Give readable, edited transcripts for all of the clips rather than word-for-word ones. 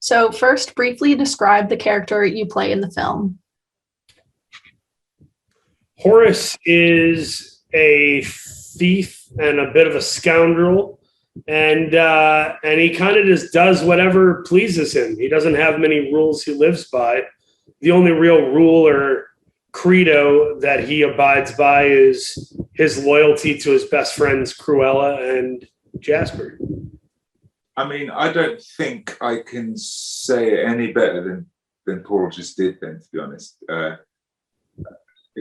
So first, briefly describe the character you play in the film. Horace is a thief and a bit of a scoundrel, and he kind of just does whatever pleases him. He doesn't have many rules he lives by. The only real rule or credo that he abides by is his loyalty to his best friends Cruella and Jasper. I mean, I don't think I can say it any better than Paul just did then, to be honest. I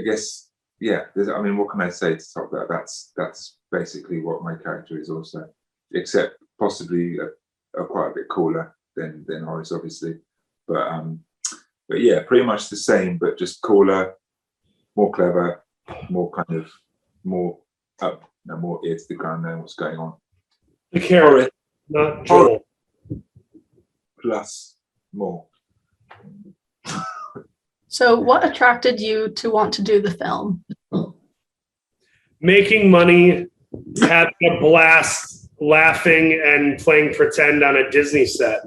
guess, yeah, I mean, what can I say to top that? That's basically what my character is also, except possibly quite a bit cooler than Horace, obviously. But yeah, pretty much the same, but just cooler, more clever, more kind of, more up, more ear to the ground, knowing what's going on. The character, not Joel. Plus more. So what attracted you to want to do the film? Making money, having a blast, laughing and playing pretend on a Disney set.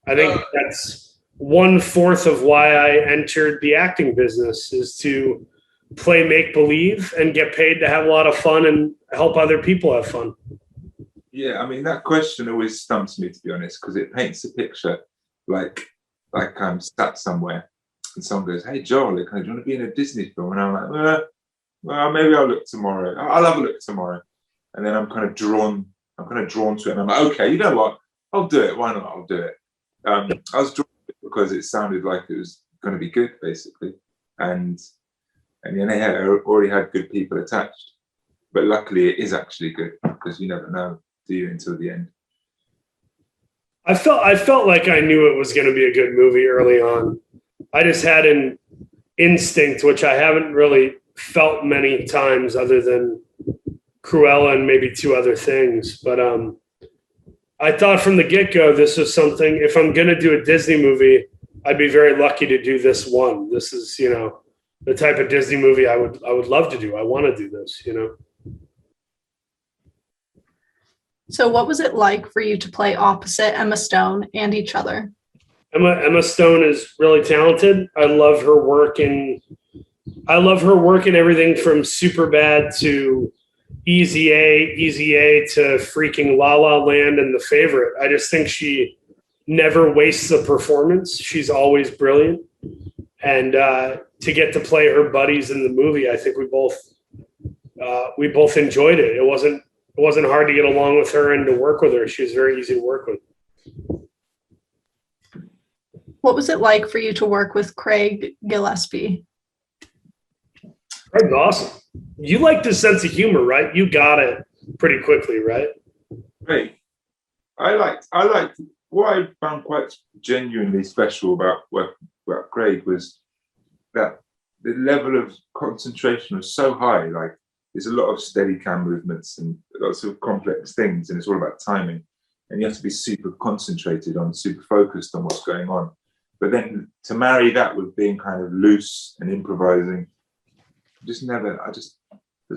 I think that's 1/4 of why I entered the acting business, is to play make-believe and get paid to have a lot of fun and help other people have fun. Yeah, I mean, that question always stumps me, to be honest, because it paints a picture like I'm sat somewhere and someone goes, "Hey, Joel, do you want to be in a Disney film?" And I'm like, well, maybe I'll look tomorrow. I'll have a look tomorrow. And then I'm kind of drawn to it. And I'm like, okay, you know what? I'll do it. Why not? I'll do it. I was drawn to it because it sounded like it was going to be good, basically. And then they already had good people attached. But luckily, it is actually good, because you never know, do you, until the end. I felt like I knew it was going to be a good movie early on. I just had an instinct, which I haven't really felt many times other than Cruella and maybe 2 other things. But I thought from the get-go, this was something, if I'm going to do a Disney movie, I'd be very lucky to do this one. This is, the type of Disney movie I would love to do. I want to do this, So what was it like for you to play opposite Emma Stone and each other? Emma Stone is really talented. I love her work in everything from Superbad to Easy A to freaking La La Land and The Favorite. I just think she never wastes a performance. She's always brilliant. And to get to play her buddies in the movie, I think we both enjoyed it. It wasn't hard to get along with her and to work with her. She was very easy to work with. What was it like for you to work with Craig Gillespie? Craig's awesome. You liked his sense of humor, right? You got it pretty quickly, right? Hey, I liked what I found quite genuinely special about Craig was that the level of concentration was so high. Like, there's a lot of steady cam movements and lots of complex things, and it's all about timing. And you have to be super concentrated on, super focused on what's going on. But then to marry that with being kind of loose and improvising, doesn't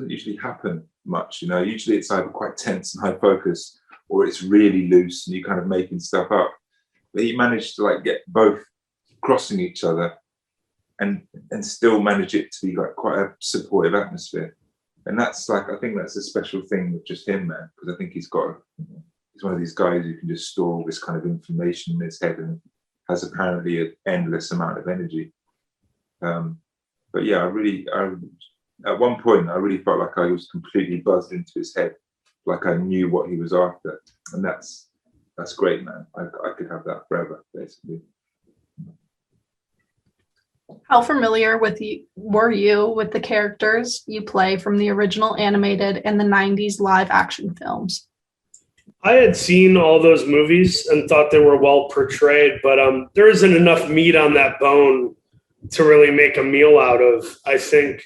usually happen much. Usually it's either quite tense and high focus, or it's really loose and you're kind of making stuff up. But he managed to get both crossing each other and still manage it to be quite a supportive atmosphere. And that's I think that's a special thing with just him, man, because I think he's one of these guys who can just store all this kind of information in his head and has apparently an endless amount of energy. But yeah, at one point, I really felt like I was completely buzzed into his head, like I knew what he was after. And that's great, man. I could have that forever, basically. How familiar were you with the characters you play from the original animated and the 90s live action films? I had seen all those movies and thought they were well portrayed, but there isn't enough meat on that bone to really make a meal out of. I think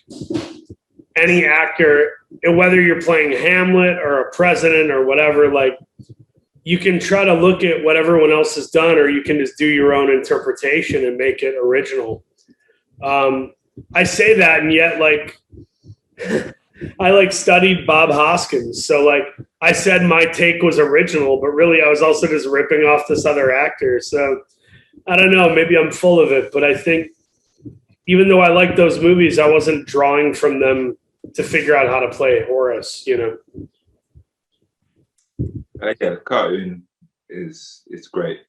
any actor, whether you're playing Hamlet or a president or whatever, you can try to look at what everyone else has done, or you can just do your own interpretation and make it original. I say that, and yet I studied Bob Hoskins. So I said my take was original, but really I was also just ripping off this other actor. So I don't know, maybe I'm full of it, but I think even though I like those movies, I wasn't drawing from them to figure out how to play Horace, you know? Yeah, the cartoon it's great.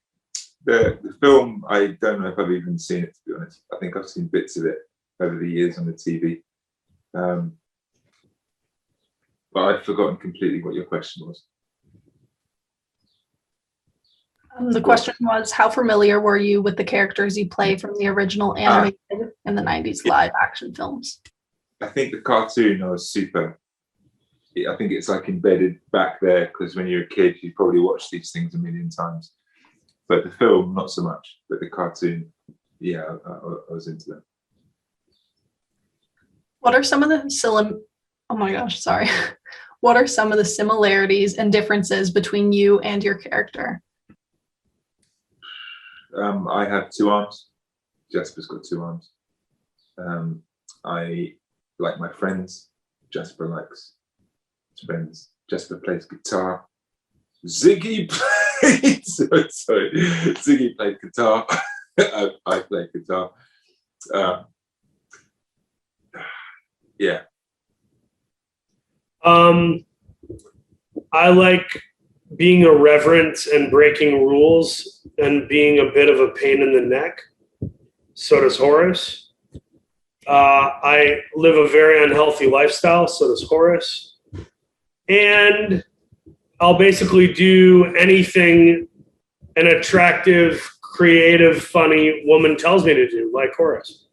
The film, I don't know if I've even seen it, to be honest. I think I've seen bits of it over the years on the TV. But I've forgotten completely what your question was. The question was, how familiar were you with the characters you play from the original animated and the 90s live action films? I think the cartoon I was super. I think it's like embedded back there because when you're a kid, you probably watched these things a million times. But the film, not so much. But the cartoon, yeah, I was into them. What are some of the What are some of the similarities and differences between you and your character? I have 2 arms. Jasper's got 2 arms. I like my friends. Jasper likes his friends. Jasper plays guitar. Ziggy played guitar. I played guitar. Yeah. I like being irreverent and breaking rules and being a bit of a pain in the neck. So does Horace. I live a very unhealthy lifestyle. So does Horace. And I'll basically do anything an attractive, creative, funny woman tells me to do, like Horace.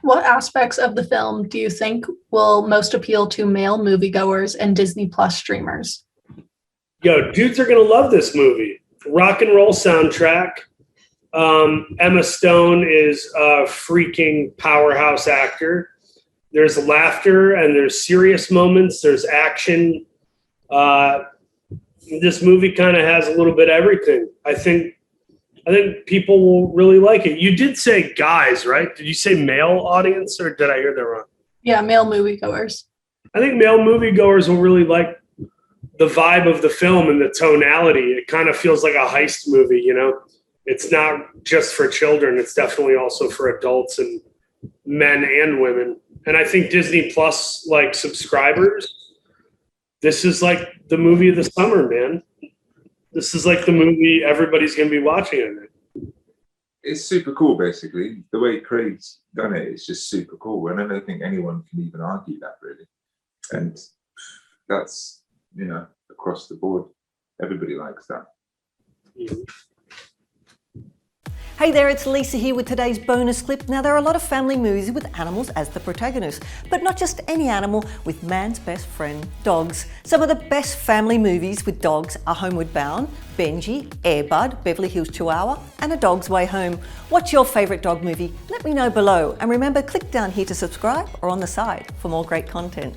What aspects of the film do you think will most appeal to male moviegoers and Disney Plus streamers? Yo, dudes are going to love this movie. Rock and roll soundtrack. Emma Stone is a freaking powerhouse actor. There's laughter and there's serious moments. There's action. This movie kind of has a little bit of everything. I think people will really like it. You did say guys, right? Did you say male audience or did I hear that wrong? Yeah, male moviegoers. I think male moviegoers will really like the vibe of the film and the tonality. It kind of feels like a heist movie, you know? It's not just for children. It's definitely also for adults and men and women. And I think Disney Plus, like, subscribers, this is like the movie of the summer, man. This is like the movie everybody's going to be watching, I think. It's super cool, basically. The way Craig's done it is just super cool. And I don't think anyone can even argue that, really. And that's, you know, across the board. Everybody likes that. Mm-hmm. Hey there, it's Lisa here with today's bonus clip. Now, there are a lot of family movies with animals as the protagonist, but not just any animal, with man's best friend, dogs. Some of the best family movies with dogs are Homeward Bound, Benji, Air Bud, Beverly Hills Chihuahua, and A Dog's Way Home. What's your favourite dog movie? Let me know below. And remember, click down here to subscribe or on the side for more great content.